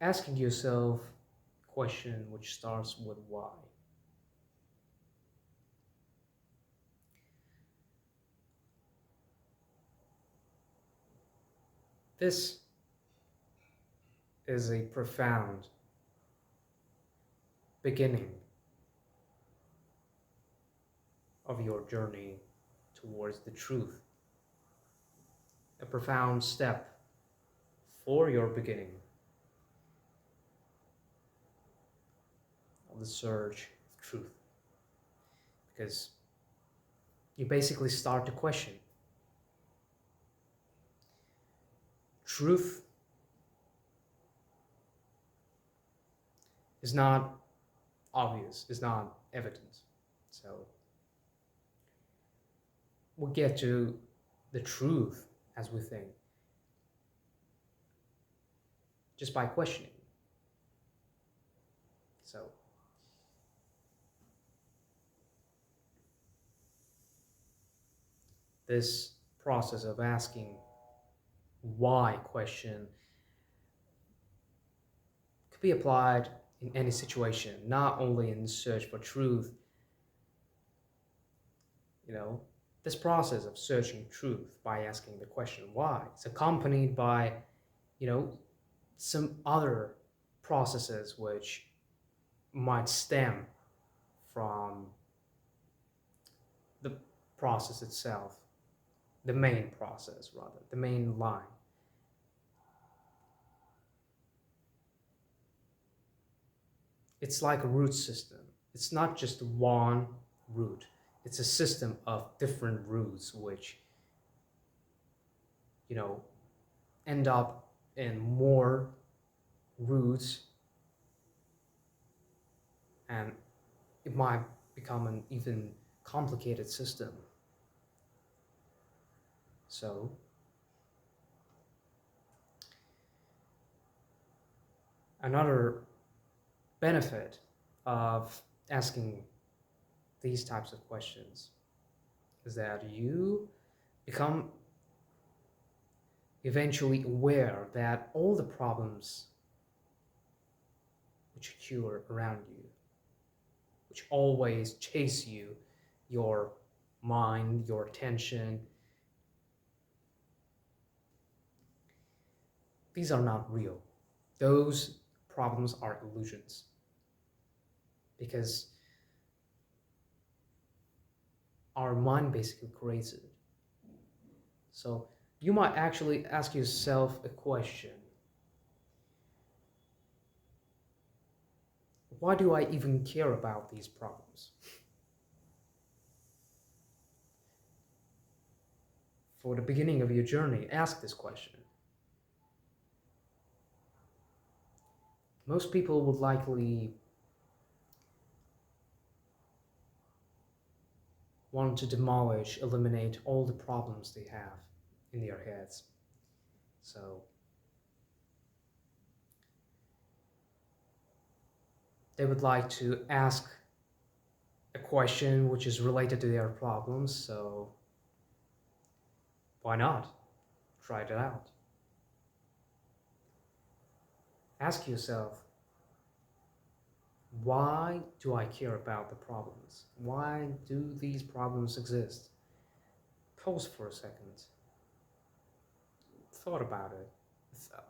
asking yourself a question which starts with why. This is a profound beginning of your journey towards the truth, a profound step for your beginning of the search of truth. Because you basically start to question truth is not obvious, is not evident. So we'll get to the truth as we think just by questioning. So this process of asking why question could be applied in any situation, not only in search for truth. You know, this process of searching truth by asking the question why is accompanied by, you know, some other processes which might stem from the process itself, the main process rather, the main line. It's like a root system. It's not just one root. It's a system of different roots which, you know, end up in more roots, and it might become an even complicated system. So another benefit of asking these types of questions is that you become eventually aware that all the problems which occur around you, which always chase you, your mind, your attention, these are not real. Those problems are illusions. Because our mind basically creates it. So you might actually ask yourself a question. Why do I even care about these problems? For the beginning of your journey, ask this question. Most people would likely want to demolish, eliminate all the problems they have in their heads. So they would like to ask a question which is related to their problems. So why not? Try it out. Ask yourself, why do I care about the problems? Why do these problems exist? Pause for a second. Thought about it.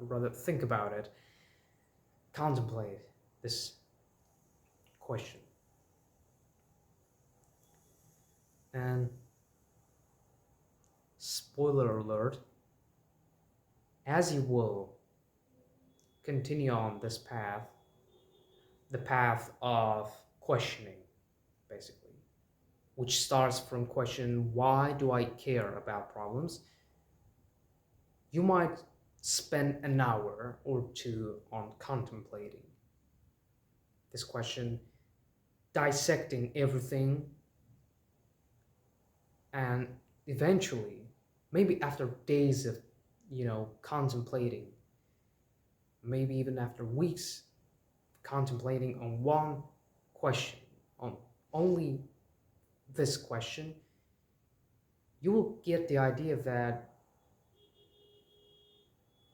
Rather, think about it. Contemplate this question. And spoiler alert, as you will continue on this path, the path of questioning, basically, which starts from question, why do I care about problems? You might spend an hour or two on contemplating this question, dissecting everything, and eventually, maybe after days of, contemplating, maybe even after weeks contemplating on one question, on only this question, you will get the idea that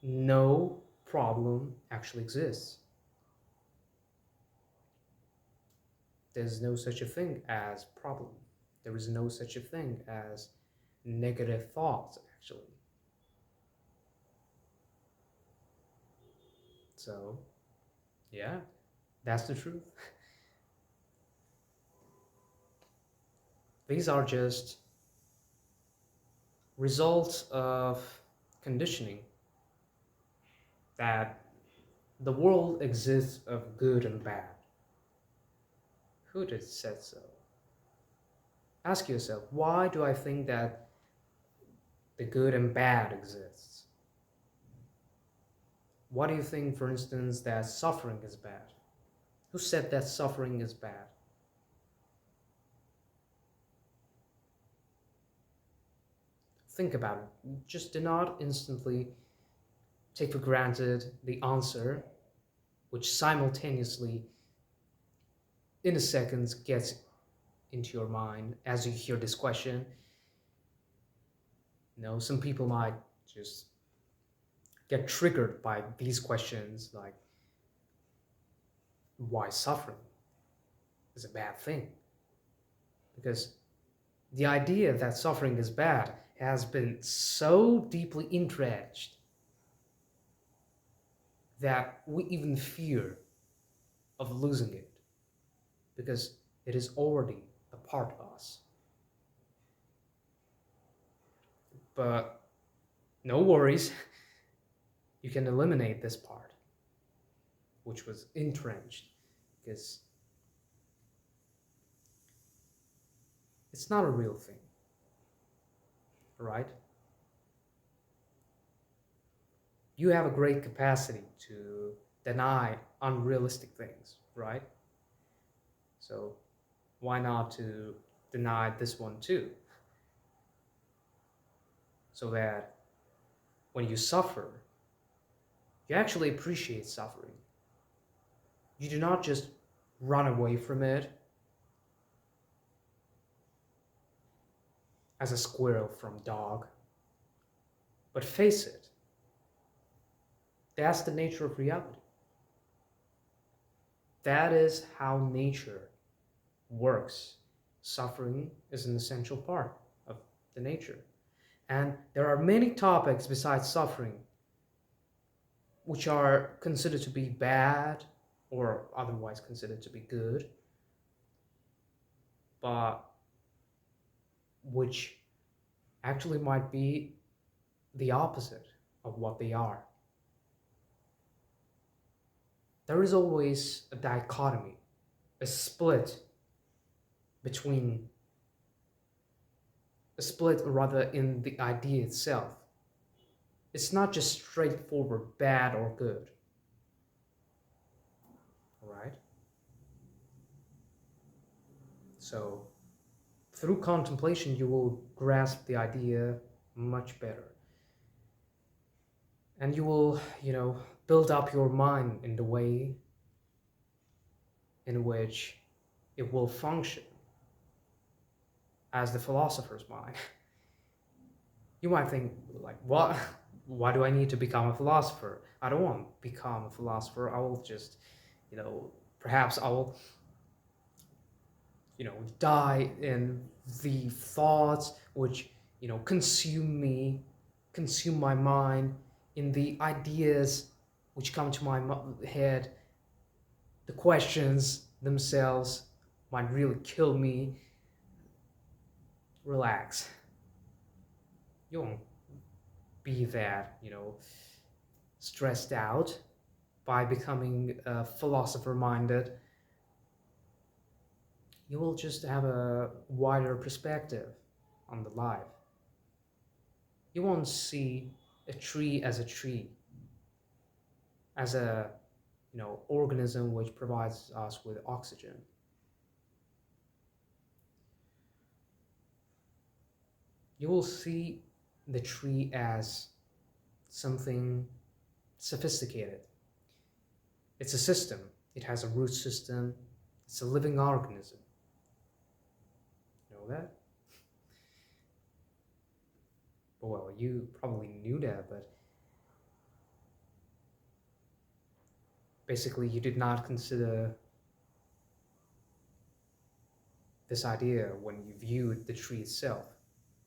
no problem actually exists. There's no such a thing as problem. There is no such a thing as negative thoughts, actually. So, yeah, that's the truth. These are just results of conditioning that the world exists of good and bad. Who did said so? Ask yourself, why do I think that the good and bad exists? Why do you think, for instance, that suffering is bad? Who said that suffering is bad? Think about it. Just do not instantly take for granted the answer, which simultaneously, in a second, gets into your mind as you hear this question. Some people might just get triggered by these questions, like why suffering is a bad thing. Because the idea that suffering is bad has been so deeply entrenched that we even fear of losing it, because it is already a part of us. But no worries, you can eliminate this part, which was entrenched, because it's not a real thing, right? You have a great capacity to deny unrealistic things, right? So why not to deny this one too? So that when you suffer, you actually appreciate suffering. You do not just run away from it as a squirrel from dog, but face it. That's the nature of reality. That is how nature works. Suffering is an essential part of the nature. And there are many topics besides suffering which are considered to be bad or otherwise considered to be good, but which actually might be the opposite of what they are. There is always a dichotomy, a split between, a split rather in the idea itself. It's not just straightforward bad or good, right? So through contemplation, you will grasp the idea much better. And you will, build up your mind in the way in which it will function as the philosopher's mind. You might think, like, what? Why do I need to become a philosopher? I don't want to become a philosopher. I will just, perhaps I will, die in the thoughts which, consume me, consume my mind, in the ideas which come to my head. The questions themselves might really kill me. Relax. You won't be that, stressed out by becoming philosopher minded. You will just have a wider perspective on the life. You won't see a tree, as a organism which provides us with oxygen. You will see the tree as something sophisticated. It's a system. It has a root system. It's a living organism. You know that? Well, you probably knew that, but Basically, you did not consider this idea when you viewed the tree itself.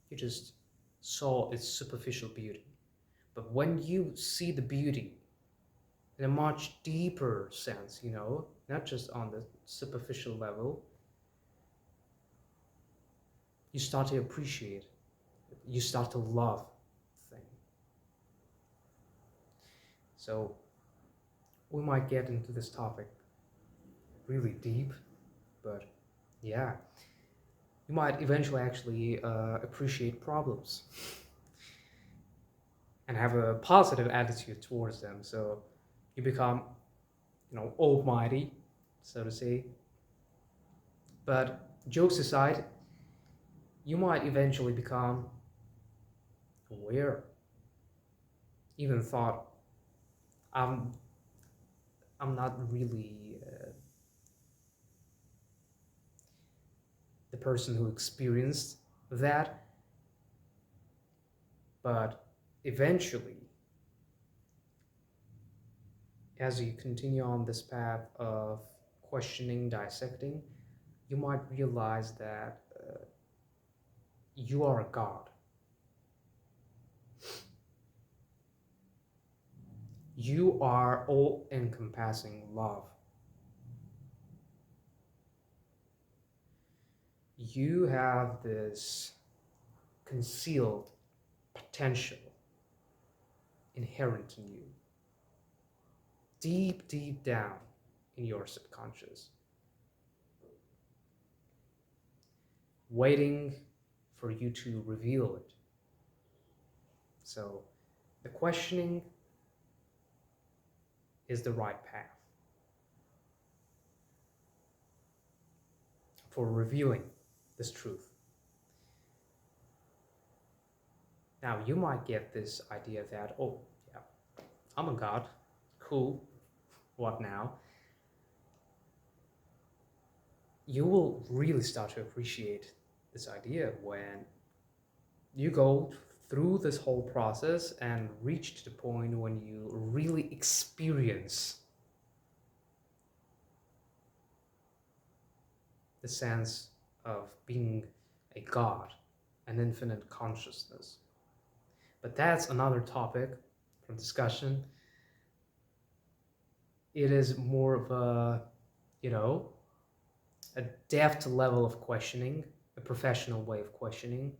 You just saw its superficial beauty. But when you see the beauty in a much deeper sense, not just on the superficial level, you start to appreciate, you start to love the thing. So we might get into this topic really deep, but yeah, you might eventually actually appreciate problems and have a positive attitude towards them. So you become, almighty, so to say. But jokes aside, you might eventually become aware. Even thought, I'm, I'm not really the person who experienced that, but eventually, as you continue on this path of questioning, dissecting, you might realize that you are a god. You are all encompassing love. You have this concealed potential inherent in you, deep, deep down in your subconscious, waiting for you to reveal it. So the questioning is the right path for revealing this truth. Now, you might get this idea that, oh, yeah, I'm a god, cool, what now? You will really start to appreciate this idea when you go through this whole process and reach to the point when you really experience the sense of being a god, an infinite consciousness. But that's another topic for discussion. It is more of a depth level of questioning, a professional way of questioning,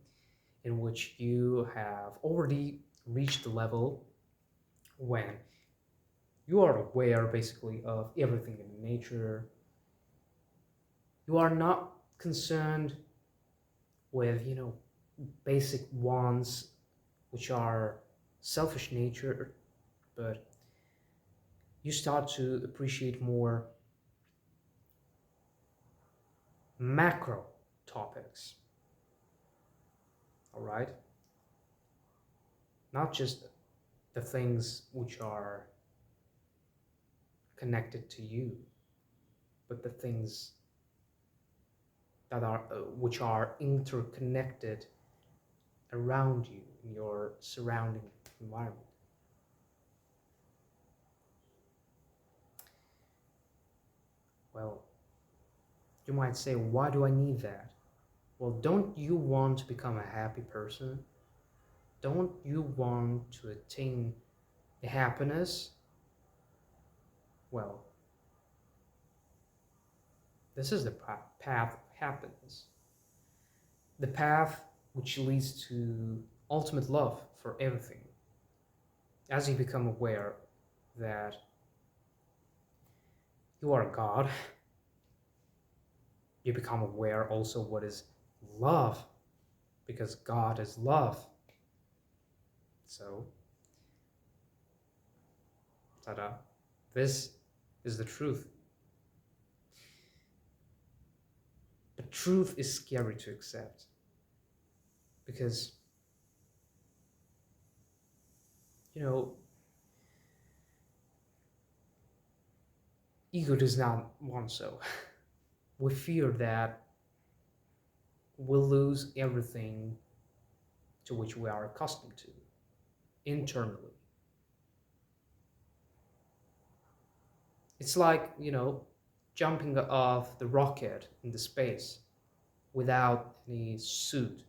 in which you have already reached the level when you are aware basically of everything in nature. You are not concerned with, basic wants, which are selfish nature, but you start to appreciate more macro topics. All right? Not just the things which are connected to you, but the things that are which are interconnected around you in your surrounding environment. Well, you might say, why do I need that? Well, don't you want to become a happy person? Don't you want to attain the happiness? Well, this is the path of happiness. The path which leads to ultimate love for everything. As you become aware that you are God, you become aware also what is love, because God is love. So, ta-da, this is the truth. But truth is scary to accept because, ego does not want so. We fear that we'll lose everything to which we are accustomed to internally. It's like, jumping off the rocket into space without any suit.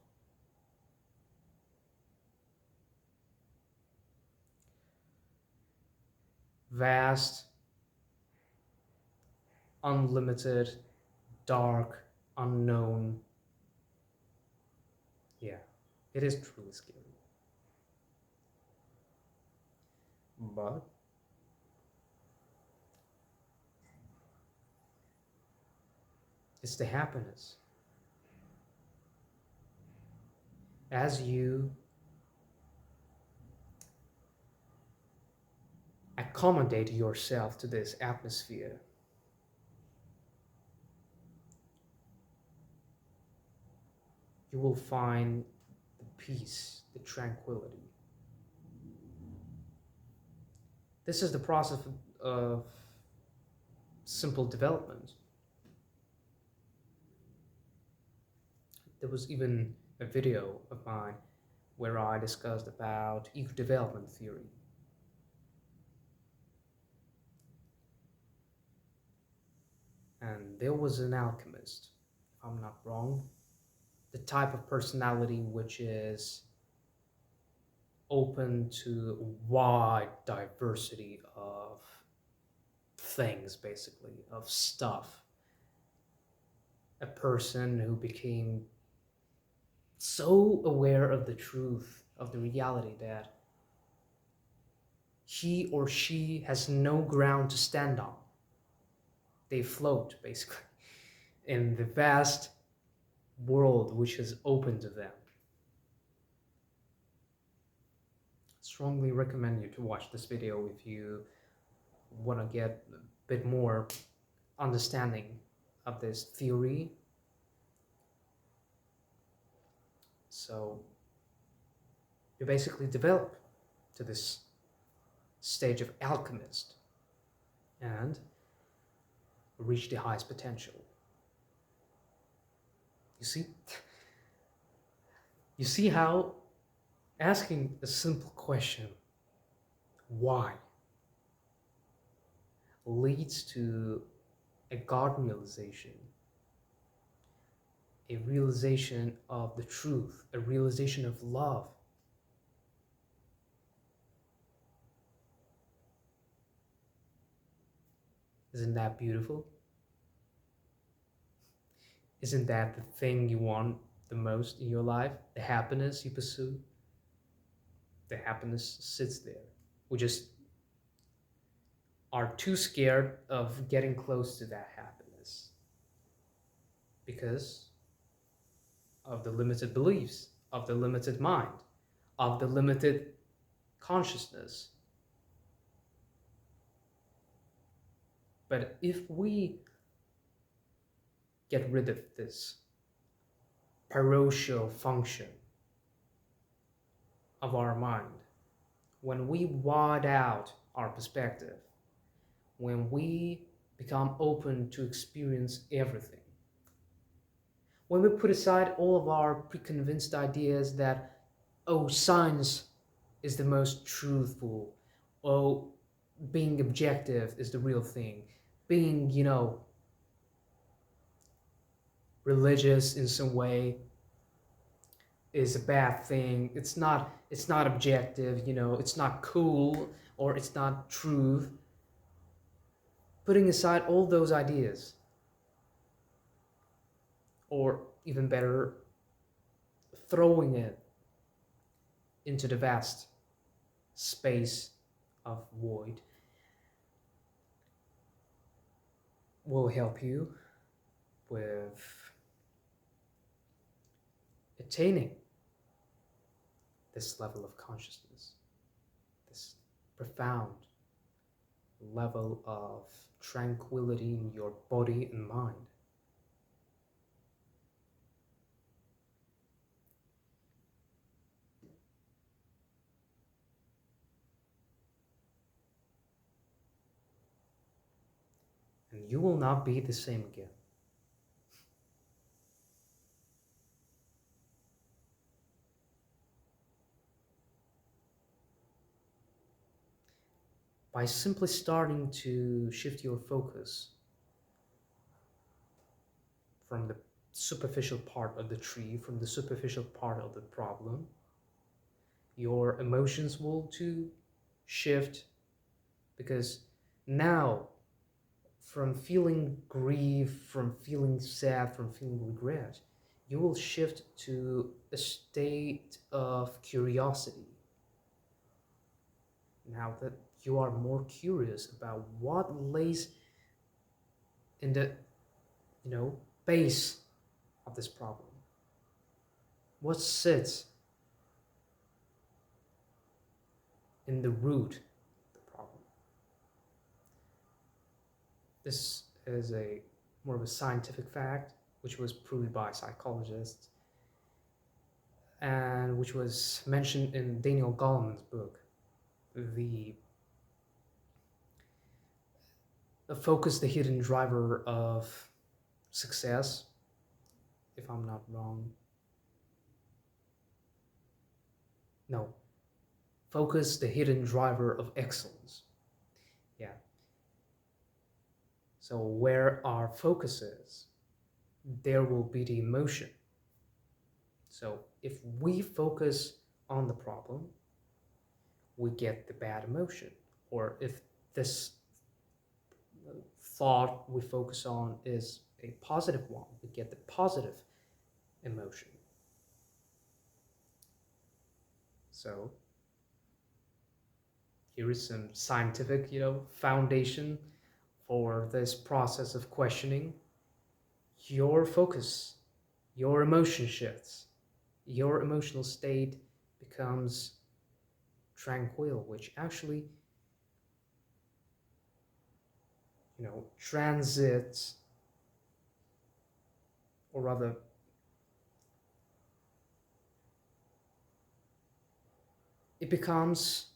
Vast, unlimited, dark, unknown. Yeah, it is truly scary. But it's the happiness. As you accommodate yourself to this atmosphere, you will find the peace, the tranquility. This is the process of simple development. There was even a video of mine where I discussed about ego development theory. And there was an alchemist, if I'm not wrong, the type of personality which is open to a wide diversity of things, basically, of stuff. A person who became so aware of the truth, of the reality, that he or she has no ground to stand on. They float, basically, in the vast world which is open to them. Strongly recommend you to watch this video if you want to get a bit more understanding of this theory. So you basically develop to this stage of alchemist and reach the highest potential. You see? You see how asking a simple question, why, leads to a God realization, a realization of the truth, a realization of love. Isn't that beautiful? Isn't that the thing you want the most in your life? The happiness you pursue? The happiness sits there. We just are too scared of getting close to that happiness because of the limited beliefs, of the limited mind, of the limited consciousness. But if we get rid of this parochial function of our mind, when we wide out our perspective, when we become open to experience everything, when we put aside all of our preconceived ideas that, oh, science is the most truthful, oh, being objective is the real thing, being, religious in some way is a bad thing. It's not objective, it's not cool, or it's not truth. Putting aside all those ideas, or even better, throwing it into the vast space of void, will help you with attaining this level of consciousness, this profound level of tranquility in your body and mind. And you will not be the same again. by simply starting to shift your focus from the superficial part of the tree, from the superficial part of the problem, your emotions will too shift, because now, from feeling grief, from feeling sad, from feeling regret, you will shift to a state of curiosity. Now that you are more curious about what lays in the, base of this problem, what sits in the root of the problem. This is a more of a scientific fact, which was proved by psychologists and which was mentioned in Daniel Goleman's book, the Focus, the Hidden Driver of Success, if I'm not wrong. No, Focus, the Hidden Driver of Excellence. Yeah. So where our focus is, there will be the emotion. So if we focus on the problem, we get the bad emotion. Or if this thought we focus on is a positive one, we get the positive emotion. So here is some scientific, foundation for this process of questioning. Your focus, your emotion shifts, your emotional state becomes tranquil, which actually, transits, or rather, it becomes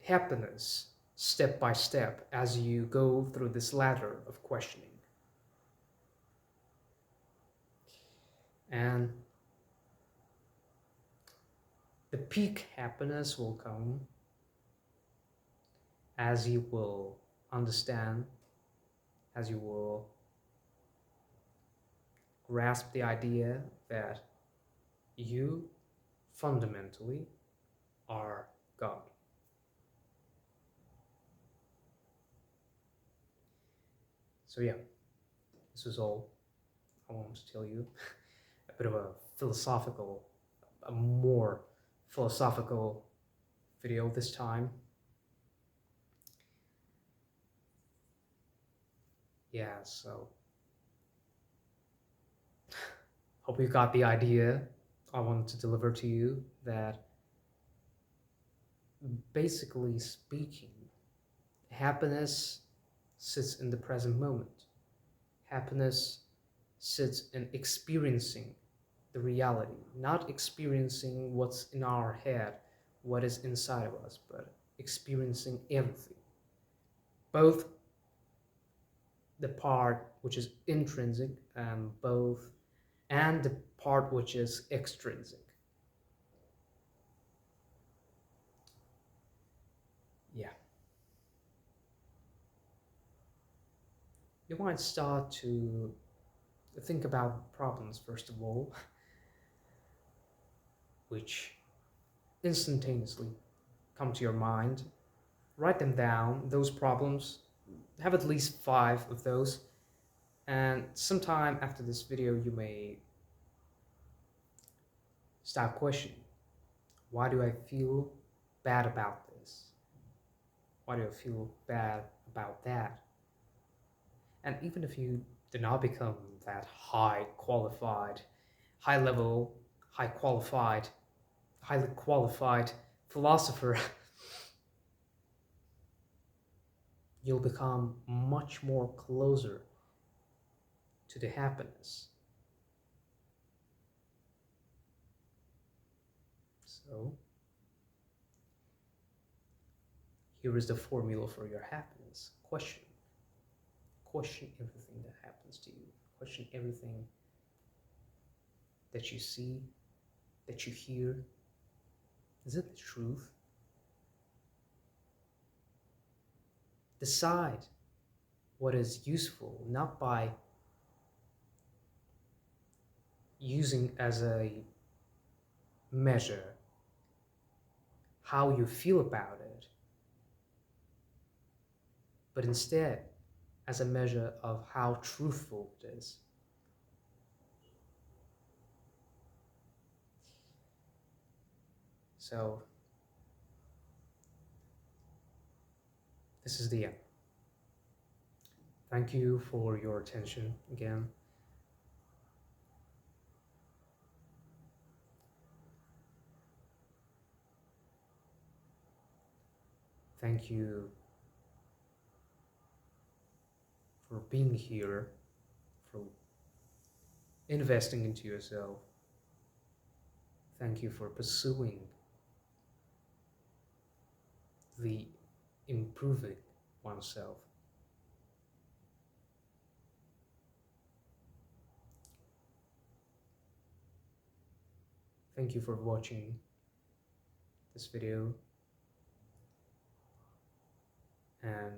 happiness step by step as you go through this ladder of questioning. And the peak happiness will come as you will understand, as you will grasp the idea that you fundamentally are God. So yeah, this was all I wanted to tell you. A bit of a more philosophical video this time. Yeah, so hope you got the idea I wanted to deliver to you, that basically speaking, happiness sits in the present moment. Happiness sits in experiencing the reality, not experiencing what's in our head, what is inside of us, but experiencing everything. Both the part which is intrinsic and the part which is extrinsic. Yeah. You might start to think about problems, first of all, which instantaneously come to your mind. Write them down, those problems. Have at least 5 of those. And sometime after this video, you may start questioning, why do I feel bad about this? Why do I feel bad about that? And even if you do not become that highly qualified philosopher, you'll become much more closer to the happiness. So, here is the formula for your happiness. Question. Question everything that happens to you. Question everything that you see, that you hear. Is it the truth? decide what is useful, not by using as a measure how you feel about it, but instead as a measure of how truthful it is. So this is the end. Thank you for your attention again. Thank you for being here, for investing into yourself. Thank you for pursuing the improving oneself. Thank you for watching this video, and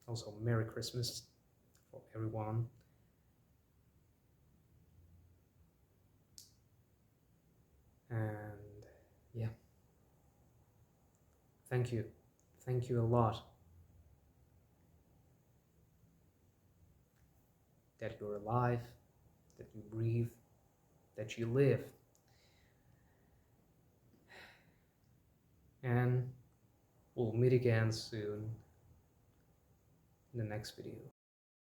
also Merry Christmas for everyone. And yeah, thank you. Thank you a lot that you're alive, that you breathe, that you live. And we'll meet again soon in the next video.